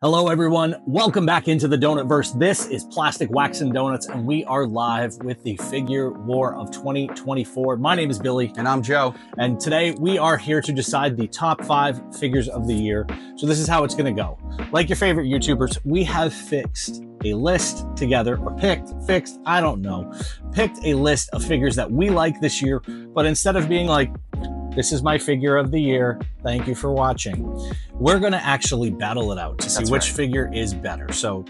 Hello, everyone. Welcome back into the Donutverse. This is Plastic Wax and Donuts, and we are live with the Figure War of 2024. My name is Billy. And I'm Joe. And today we are here to decide the top 5 figures of the year. So this is how it's going to go. Like your favorite YouTubers, we have fixed a list together, or fixed, I don't know, picked a list of figures that we like this year. But instead of being like, this is my figure of the year, thank you for watching, we're going to actually battle it out to see which figure is better. So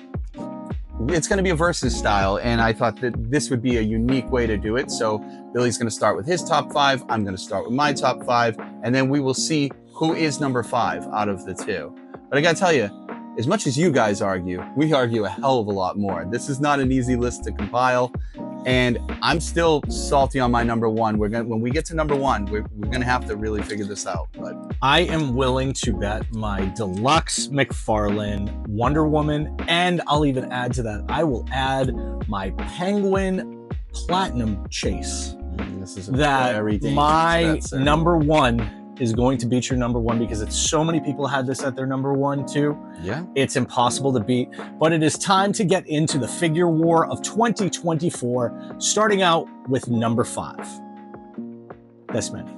it's going to be a versus style, and I thought that this would be a unique way to do it. So Billy's going to start with his top 5, I'm going to start with my top 5, and then we will see who is number 5 out of the 2. But I got to tell you, as much as you guys argue, we argue a hell of a lot more. This is not an easy list to compile, and I'm still salty on my number 1. When we get to number 1, we're gonna have to really figure this out. But I am willing to bet my deluxe McFarlane Wonder Woman, and I'll even add to that, I will add my Penguin Platinum Chase. This is a very dangerous my bet, sir. number 1 is going to beat your number 1 because it's so many people had this at their number 1 too. Yeah. It's impossible to beat, but it is time to get into the figure war of 2024, starting out with number 5. This many.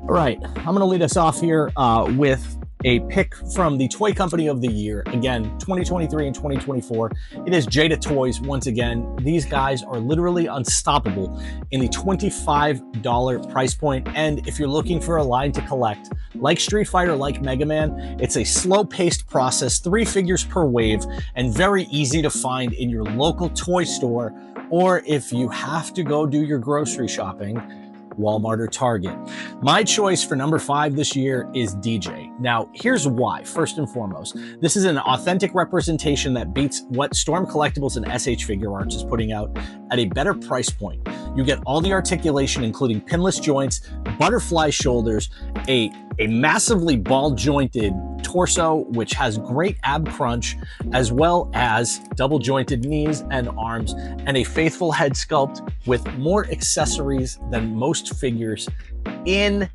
All right, I'm going to lead us off here with a pick from the Toy Company of the Year. Again, 2023 and 2024. It is Jada Toys once again. These guys are literally unstoppable in the $25 price point. And if you're looking for a line to collect, like Street Fighter, like Mega Man, it's a slow-paced process, 3 figures per wave, and very easy to find in your local toy store, or if you have to go do your grocery shopping, Walmart or Target. My choice for number 5 this year is DJ. Now, here's why. First and foremost, this is an authentic representation that beats what Storm Collectibles and SH Figure Arts is putting out at a better price point. You get all the articulation, including pinless joints, butterfly shoulders, a massively ball-jointed torso, which has great ab crunch, as well as double-jointed knees and arms, and a faithful head sculpt with more accessories than most figures in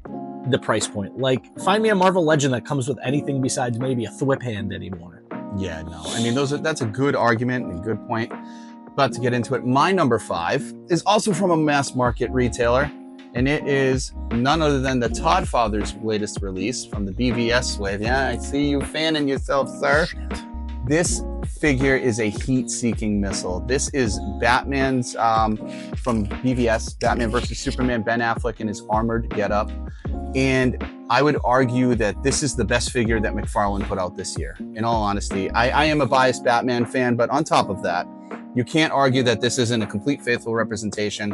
the price point. Like, find me a Marvel Legend that comes with anything besides maybe a thwip hand anymore. Yeah, no. I mean, that's a good argument and a good point. About to get into it. My number 5 is also from a mass market retailer, and it is none other than the Todd Father's latest release from the BVS wave. Yeah, I see you fanning yourself, sir. This figure is a heat-seeking missile. This is Batman's, from BVS, Batman vs. Superman, Ben Affleck in his armored getup. And I would argue that this is the best figure that McFarlane put out this year, in all honesty. I am a biased Batman fan, but on top of that, you can't argue that this isn't a complete faithful representation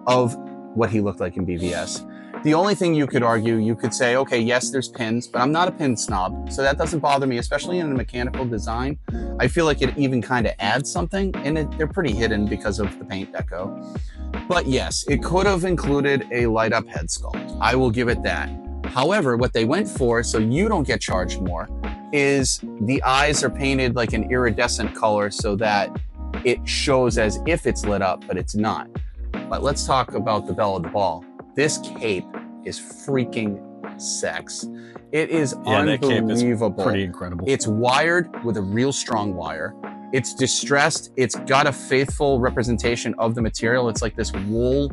of what he looked like in BVS. The only thing you could argue, you could say, okay, yes, there's pins, but I'm not a pin snob, so that doesn't bother me, especially in a mechanical design. I feel like it even kind of adds something, and they're pretty hidden because of the paint deco. But yes, it could have included a light-up head sculpt. I will give it that. However, what they went for, so you don't get charged more, is the eyes are painted like an iridescent color so that it shows as if it's lit up, but it's not. But let's talk about the belle of the ball. This cape is freaking sex. It is unbelievable. That cape is pretty incredible. It's wired with a real strong wire. It's distressed. It's got a faithful representation of the material. It's like this wool.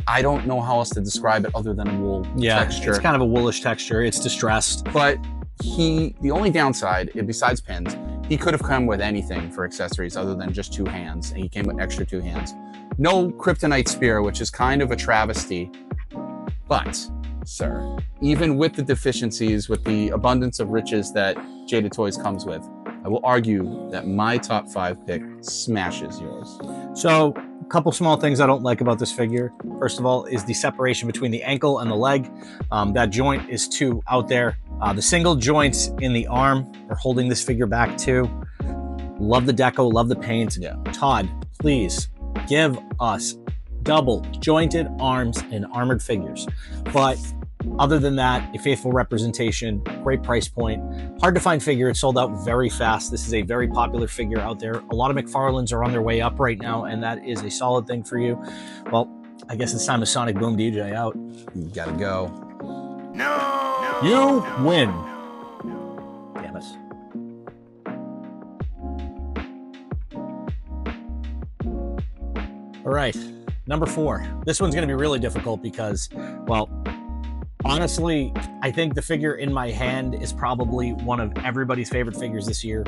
I don't know how else to describe it other than a wool texture. It's kind of a woolish texture. It's distressed. But the only downside, besides pins, he could have come with anything for accessories other than just 2 hands, and he came with extra 2 hands. No kryptonite spear, which is kind of a travesty. But, sir, even with the deficiencies, with the abundance of riches that Jada Toys comes with, I will argue that my top 5 pick smashes yours. So, a couple small things I don't like about this figure. First of all is the separation between the ankle and the leg. That joint is too out there. The single joints in the arm are holding this figure back too. Love the deco, love the paint. Yeah. Todd, please give us double jointed arms in armored figures. But other than that, a faithful representation, great price point, hard to find figure. It sold out very fast. This is a very popular figure out there. A lot of McFarlanes are on their way up right now, and that is a solid thing for you. Well, I guess it's time to Sonic Boom DJ out. You gotta go. No! You win. Damn it. All right, number 4. This one's going to be really difficult because, well, honestly, I think the figure in my hand is probably one of everybody's favorite figures this year.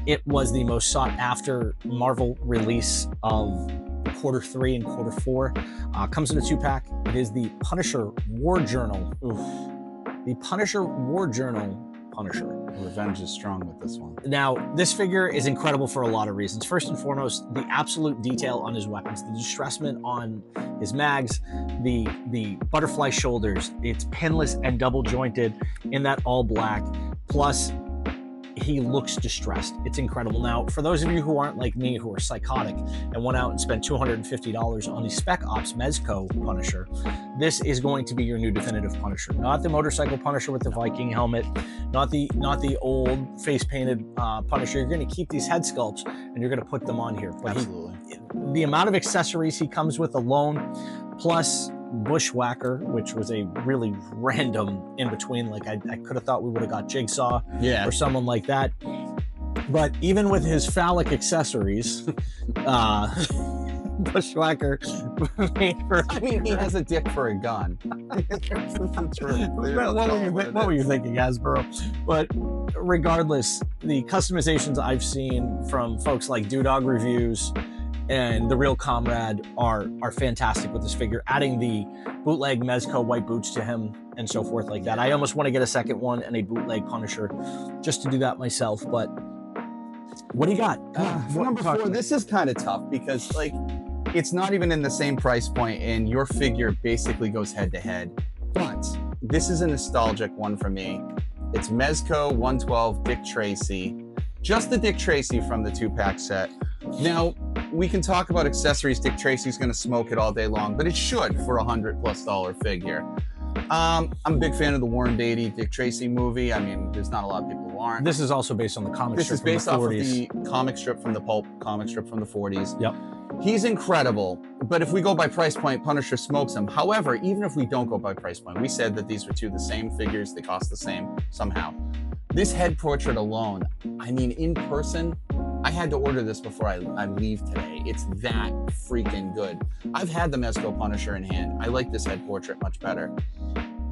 It was the most sought after Marvel release of Q3 and Q4. Comes in a 2-pack. It is the Punisher War Journal. Oof. The Punisher War Journal Punisher. Revenge is strong with this one. Now, this figure is incredible for a lot of reasons. First and foremost, the absolute detail on his weapons, the distressment on his mags, the butterfly shoulders. It's pinless and double jointed in that all black. Plus, he looks distressed. It's incredible. Now, for those of you who aren't like me, who are psychotic and went out and spent $250 on the Spec Ops Mezco Punisher, this is going to be your new definitive Punisher. Not the motorcycle Punisher with the Viking helmet, not the old face painted Punisher. You're going to keep these head sculpts and you're going to put them on here. But absolutely. The amount of accessories he comes with alone, plus Bushwhacker, which was a really random in between. Like I could have thought we would have got Jigsaw or someone like that. But even with his phallic accessories, Bushwhacker. I mean, he has a dick for a gun. What were you thinking, Hasbro? But regardless, the customizations I've seen from folks like Dewdog Reviews and The Real Comrade are fantastic with this figure, adding the bootleg Mezco white boots to him and so forth like that. I almost want to get a second one and a bootleg Punisher just to do that myself, but what do you got? For number 4, this is kind of tough because like it's not even in the same price point and your figure basically goes head to head, but this is a nostalgic one for me. It's Mezco 112 Dick Tracy, just the Dick Tracy from the 2-pack set. Now, we can talk about accessories. Dick Tracy's going to smoke it all day long, but it should for a $100+ figure. I'm a big fan of the Warren Beatty Dick Tracy movie. I mean, there's not a lot of people who aren't. This is also based on the comic strip from the 40s. This is based off of the comic strip from the pulp comic strip from the 40s. Yep. He's incredible, but if we go by price point, Punisher smokes him. However, even if we don't go by price point, we said that these were two of the same figures. They cost the same somehow. This head portrait alone, I mean, in person, I had to order this before I leave today. It's that freaking good. I've had the Mezco Punisher in hand. I like this head portrait much better.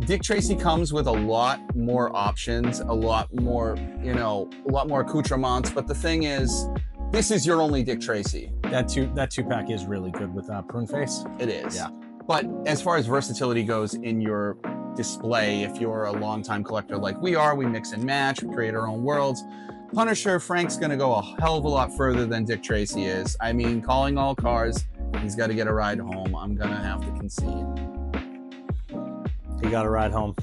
Dick Tracy comes with a lot more options, a lot more accoutrements, but the thing is, this is your only Dick Tracy. That two pack is really good with Prune Face. It is. Yeah. But as far as versatility goes in your display, if you're a longtime collector like we are, we mix and match, we create our own worlds. Punisher, Frank's going to go a hell of a lot further than Dick Tracy is. I mean, calling all cars, he's got to get a ride home. I'm going to have to concede. He got a ride home.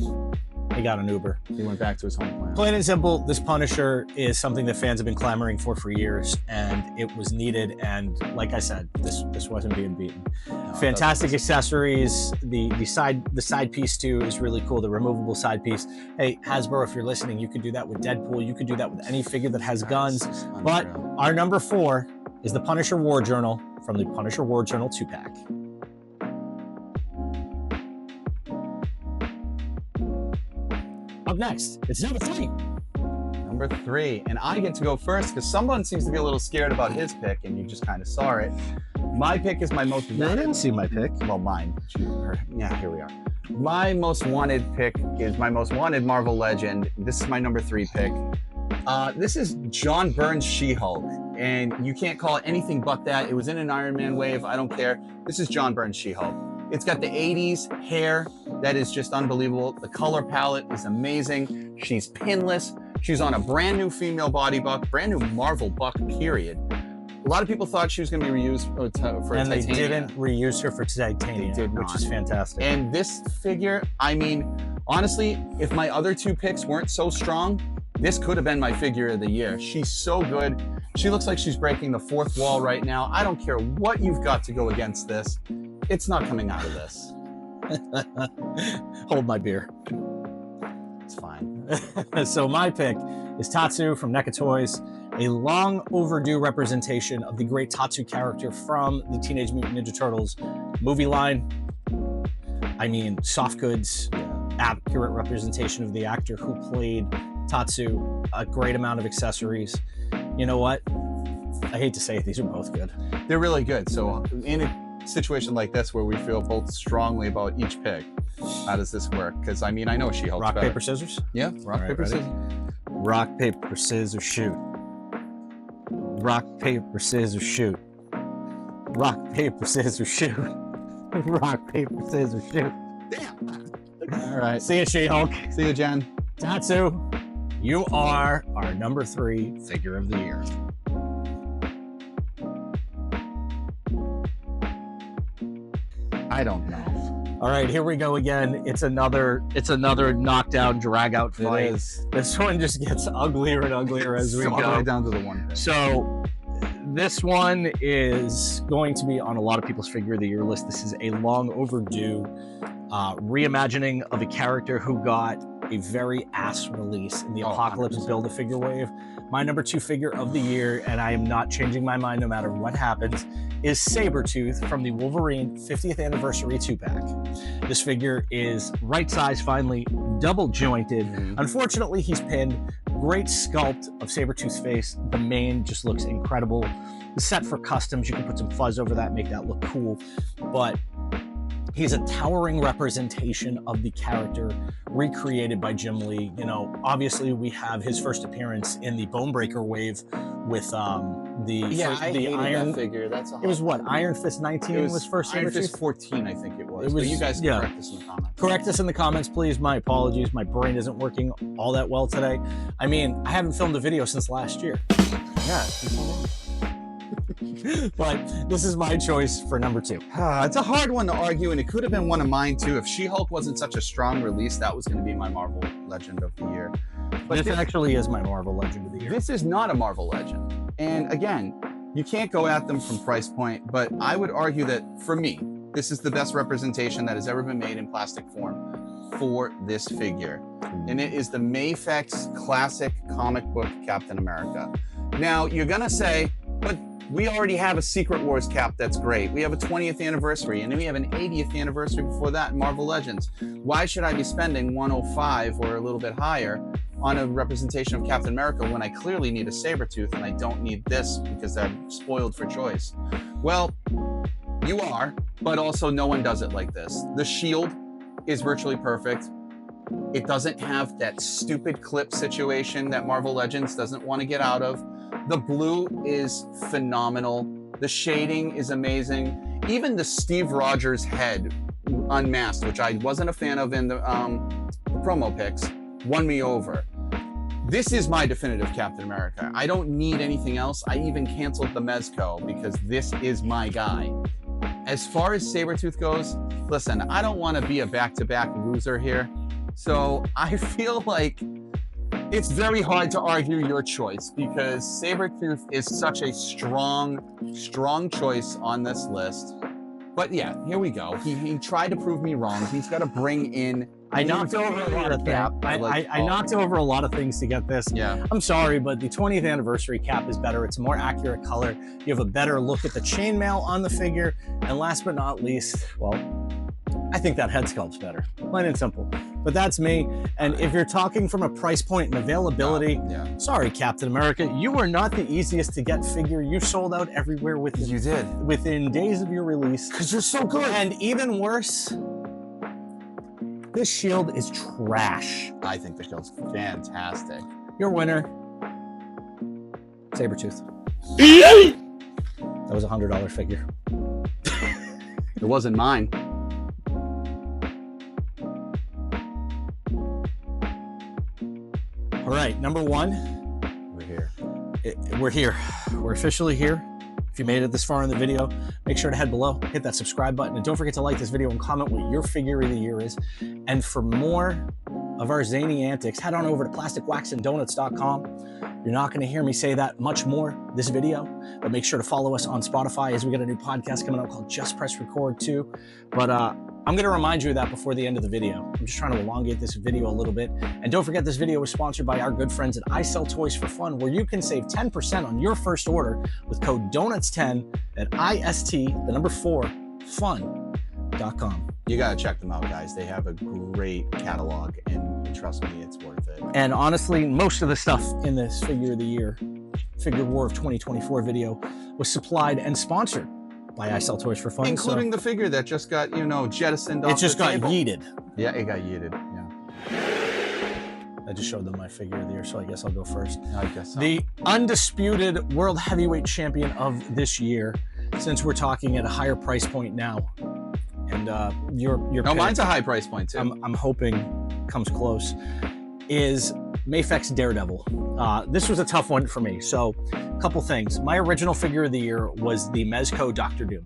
He got an Uber. He went back to his home planet. Plain and simple, this Punisher is something that fans have been clamoring for years, and it was needed. And like I said, this wasn't being beaten. No, fantastic accessories. The side piece too is really cool. The removable side piece. Hey, Hasbro, if you're listening, you could do that with Deadpool. You could do that with any figure that has guns. But our number 4 is the Punisher War Journal from the Punisher War Journal 2-pack. Up next, it's number 3. Number 3, and I get to go first because someone seems to be a little scared about his pick, and you just kind of saw it. My pick is my most wanted. I didn't see my pick. Well, mine. Yeah, here we are. My most wanted pick is my most wanted Marvel Legend. This is my number 3 pick. This is John Byrne's She-Hulk, and you can't call it anything but that. It was in an Iron Man wave. I don't care. This is John Byrne's She-Hulk. It's got the 80s hair that is just unbelievable. The color palette is amazing. She's pinless. She's on a brand new female body buck, brand new Marvel buck, period. A lot of people thought she was going to be reused for Titania. And they didn't reuse her for Titania, they did not. Which is fantastic. And this figure, I mean, honestly, if my other 2 picks weren't so strong, this could have been my figure of the year. She's so good. She looks like she's breaking the 4th wall right now. I don't care what you've got to go against this. It's not coming out of this. Hold my beer. It's fine. So my pick is Tatsu from NECA Toys, a long overdue representation of the great Tatsu character from the Teenage Mutant Ninja Turtles movie line. I mean, soft goods, accurate representation of the actor who played Tatsu, a great amount of accessories. You know what? I hate to say it, these are both good. They're really good. So situation like this where we feel both strongly about each pick. How does this work? Because I mean, I know She-Hulk's Rock, better. paper, scissors? Yeah, rock, All right, paper, ready? scissors. Rock, paper, scissors, shoot. Rock, paper, scissors, shoot. Rock, paper, scissors, shoot. Rock, paper, scissors, shoot. Damn. All right. See you, She-Hulk. See you, Jen. Tatsu, you are our number 3 figure of the year. I don't know. All right, here we go again. It's another knockdown, drag out fight. It is. This one just gets uglier and uglier as we All the go. way down to the one pick. So this one is going to be on a lot of people's figure of the year list. This is a long overdue reimagining of a character who got a very ass release in the Apocalypse 100%. Build-A-Figure wave. My number 2 figure of the year, and I am not changing my mind no matter what happens, is Sabretooth from the Wolverine 50th Anniversary 2-pack. This figure is right size, finally, double jointed. Unfortunately, he's pinned. Great sculpt of Sabretooth's face. The mane just looks incredible. The set for customs, you can put some fuzz over that, make that look cool. But he's a towering representation of the character recreated by Jim Lee. You know, obviously we have his first appearance in the Bonebreaker wave with the Iron figure. That's a It was what? Iron Fist 19 was first Iron Sabretooth? Fist 14, I think it was. It was- But you guys yeah. correct us in the comments. Correct us in the comments, please. My apologies. My brain isn't working all that well today. I mean, I haven't filmed a video since last year. Yeah. But this is my choice for number 2. It's a hard one to argue, and it could have been one of mine too. If She-Hulk wasn't such a strong release, that was going to be my Marvel Legend of the Year. But This actually is my Marvel Legend of the Year. this is not a Marvel Legend. And again, you can't go at them from price point, but I would argue that for me, this is the best representation that has ever been made in plastic form for this figure. And it is the Mafex classic comic book Captain America. Now, you're going to say, but we already have a Secret Wars cap that's great. We have a 20th anniversary, and then we have an 80th anniversary before that in Marvel Legends. Why should I be spending $105 or a little bit higher on a representation of Captain America when I clearly need a Sabretooth and I don't need this because I'm spoiled for choice? Well, you are, but also no one does it like this. The shield is virtually perfect. It doesn't have that stupid clip situation that Marvel Legends doesn't want to get out of. The blue is phenomenal. The shading is amazing. Even the Steve Rogers head unmasked, which I wasn't a fan of in the promo pics, won me over. This is my definitive Captain America. I don't need anything else. I even canceled the Mezco because this is my guy. As far as Sabretooth goes, listen, I don't want to be a back-to-back loser here. So I feel like it's very hard to argue your choice because Sabretooth is such a strong choice on this list. But yeah, here we go. He tried to prove me wrong. He's got to bring in. I knocked over a lot of cap. I knocked over a lot of things to get this. Yeah. I'm sorry, but the 20th anniversary cap is better. It's a more accurate color. You have a better look at the chainmail on the figure. And last but not least, well, I think that head sculpt's better. Plain and simple. But that's me. And if you're talking from a price point and availability, sorry, Captain America, you were not the easiest to get figure. You sold out everywhere within days of your release. Because you're so good. And even worse, this shield is trash. I think the shield's fantastic. Your winner, Sabretooth. That was a $100 figure. It wasn't mine. All right, number 1. We're here. We're here. We're officially here. If you made it this far in the video, make sure to head below, hit that subscribe button, and don't forget to like this video and comment what your figure of the year is. And for more of our zany antics, head on over to plasticwaxanddonuts.com. You're not going to hear me say that much more this video, but make sure to follow us on Spotify as we got a new podcast coming up called Just Press Record 2. But I'm going to remind you of that before the end of the video. I'm just trying to elongate this video a little bit. And don't forget, this video is sponsored by our good friends at I Sell Toys for Fun, where you can save 10% on your first order with code DONUTS10 at IST4fun.com. You got to check them out, guys. They have a great catalog, and trust me, it's worth it. And honestly, most of the stuff in this Figure of the Year, Figure War of 2024 video was supplied and sponsored by I Sell Toys for Fun. Including the figure that just got, you know, jettisoned off it just the got table. yeeted. Yeah, it got yeeted, yeah. I just showed them my figure of the year, so I guess I'll go first. I guess so. The undisputed world heavyweight champion of this year, since we're talking at a higher price point now. And your no, pick, mine's a high price point too. I'm hoping comes close, is Mafex Daredevil. This was a tough one for me. So a couple things. My original figure of the year was the Mezco Dr. Doom.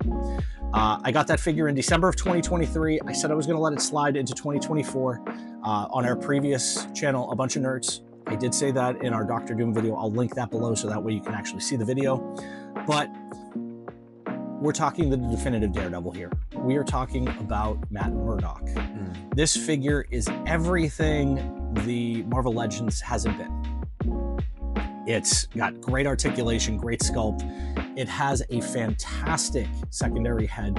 I got that figure in December of 2023. I said I was going to let it slide into 2024. On our previous channel, A Bunch of Nerds, I did say that in our Dr. Doom video. I'll link that below so that way you can actually see the video. But we're talking the definitive Daredevil here. We are talking about Matt Murdock. This figure is everything the Marvel Legends hasn't been. It's got great articulation, great sculpt. It has a fantastic secondary head.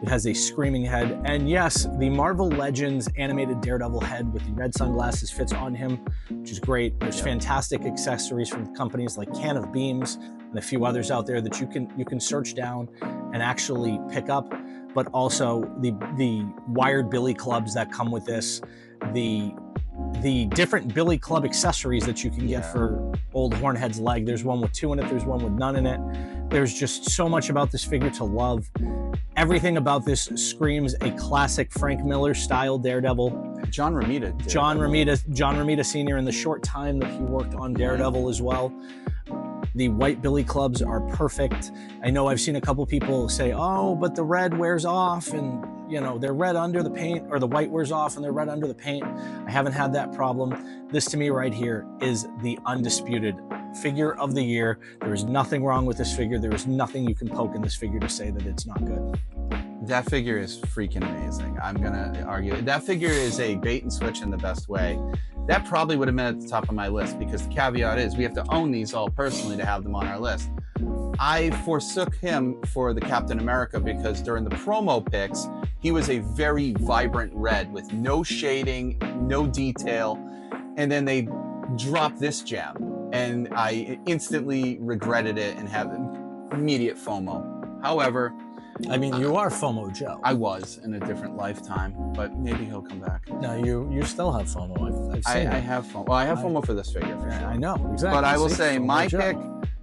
It has a screaming head. And yes, the Marvel Legends animated Daredevil head with the red sunglasses fits on him, which is great. There's fantastic accessories from companies like Can of Beams and a few others out there that you can search down and actually pick up. But also the wired billy clubs that come with this, the different billy club accessories that you can get for old Hornhead's leg. There's one with 2 in it, there's one with none in it. There's just so much about this figure to love. Everything about this screams a classic Frank Miller style Daredevil. John Romita. John Romita Sr. in the short time that he worked on Daredevil as well. The white billy clubs are perfect. I know I've seen a couple people say, oh, but the red wears off and you know, they're red under the paint, or the white wears off and they're red under the paint. I haven't had that problem. This to me right here is the undisputed figure of the year. There is nothing wrong with this figure. There is nothing you can poke in this figure to say that it's not good. That figure is freaking amazing. I'm gonna argue that figure is a bait and switch in the best way. That probably would have been at the top of my list, because the caveat is we have to own these all personally to have them on our list. I forsook him for the Captain America because during the promo pics, he was a very vibrant red with no shading, no detail. And then they dropped this gem and I instantly regretted it and have immediate FOMO. However, I mean, you are Fomo Joe. I was in a different lifetime, but maybe he'll come back. No, you still have FOMO. I've seen I have FOMO. Well, I have FOMO for this figure for sure. I know, exactly. But I will say FOMO my Joe. pick,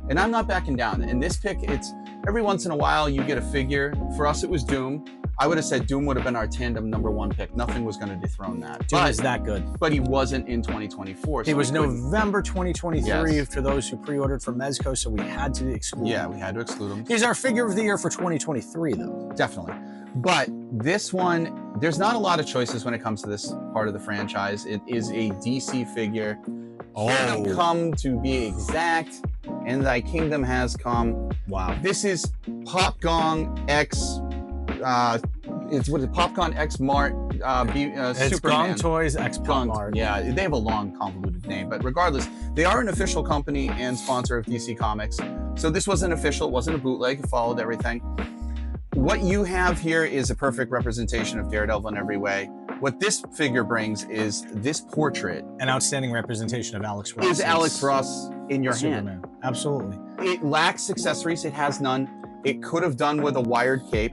and I'm not backing down. In this pick, it's every once in a while you get a figure. For us, it was Doom. I would have said Doom would have been our tandem #1 pick. Nothing was going to dethrone that. Doom is that good. But he wasn't in 2024. He was November 2023 Yes. for those who pre-ordered from Mezco, so we had to exclude him. Yeah, we had to exclude him. He's our figure of the year for 2023, though. Definitely. But this one, there's not a lot of choices when it comes to this part of the franchise. It is a DC figure. Kingdom Come, to be exact, and Thy Kingdom Has Come. Wow. This is Pop Gong X. It's what is it? Pop Gong X Mart. It's Superman. Gong Toys X Pop Mart. Yeah, they have a long, convoluted name, but regardless, they are an official company and sponsor of DC Comics. So this wasn't official, it wasn't a bootleg, it followed everything. What you have here is a perfect representation of Daredevil in every way. What this figure brings is this portrait. An outstanding representation of Alex Ross. Is Alex Ross in your hand. Superman. Absolutely. It lacks accessories, it has none. It could have done with a wired cape.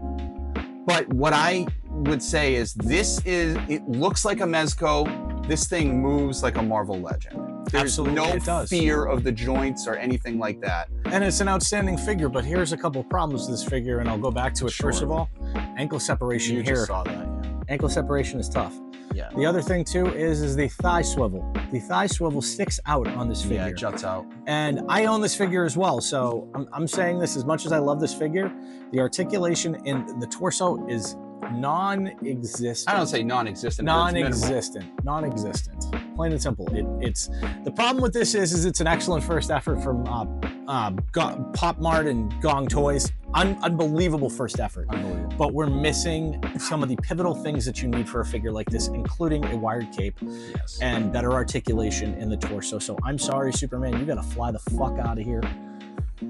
But what I would say is it looks like a Mezco. This thing moves like a Marvel Legend. There's Absolutely, no fear of the joints or anything like that. And it's an outstanding figure, but here's a couple of problems with this figure, and I'll go back to it. Sure. First of all, ankle separation You here. just saw that, yeah. Ankle separation is tough. Yeah. The other thing too is the thigh swivel. The thigh swivel sticks out on this figure. Yeah, it juts out. And I own this figure as well, so I'm saying this, as much as I love this figure, the articulation in the torso is non-existent. I don't say non-existent. Non-existent. Plain and simple. It's the problem with this is it's an excellent first effort from Pop Mart and Gong Toys. Unbelievable first effort. Unbelievable. But we're missing some of the pivotal things that you need for a figure like this, including a wired cape and better articulation in the torso. So I'm sorry, Superman, you gotta fly the fuck out of here.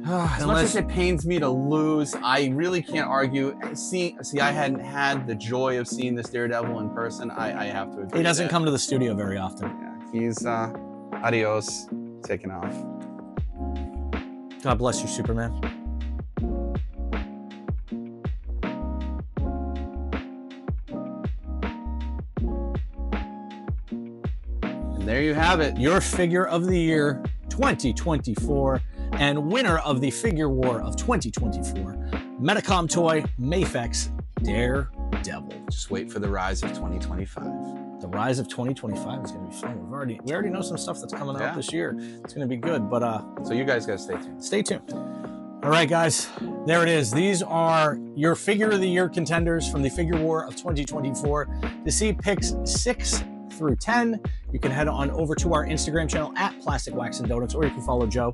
As much as it pains me to lose, I really can't argue. See, I hadn't had the joy of seeing this Daredevil in person. I have to agree. He doesn't come to the studio very often. Yeah, he's adios, taking off. God bless you, Superman. And there you have it. Your figure of the year 2024 and winner of the figure war of 2024, Metacom toy Mafex Daredevil. Just wait for the rise of 2025. The rise of 2025 is going to be fun. We already know some stuff that's coming out this year. It's going to be good, but so you guys got to stay tuned. Stay tuned. All right, guys, there it is. These are your figure of the year contenders from the figure war of 2024. To see picks 6 through 10, you can head on over to our Instagram channel at Plastic Wax and Donuts, or you can follow Joe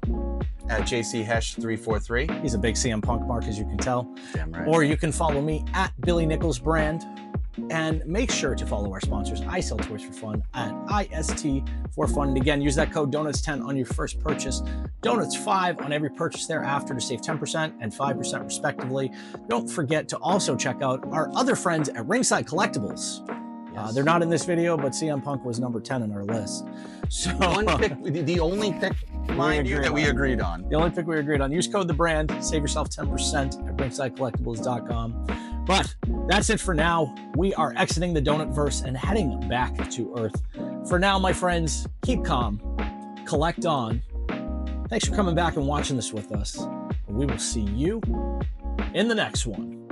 at JCHesh343. He's a big CM Punk mark, as you can tell. Damn right. Or you can follow me at Billy Nichols Brand. And make sure to follow our sponsors, I Sell Toys for Fun, at IST for Fun. And again, use that code Donuts10 on your first purchase. Donuts5 on every purchase thereafter to save 10% and 5% respectively. Don't forget to also check out our other friends at Ringside Collectibles. Yes. They're not in this video, but CM Punk was number 10 on our list. So the only pick, mind you, that we agreed on. The only pick we agreed on. Use code The Brand, save yourself 10% at ringsidecollectibles.com. But that's it for now. We are exiting the Donutverse and heading back to Earth. For now, my friends, keep calm, collect on. Thanks for coming back and watching this with us. We will see you in the next one.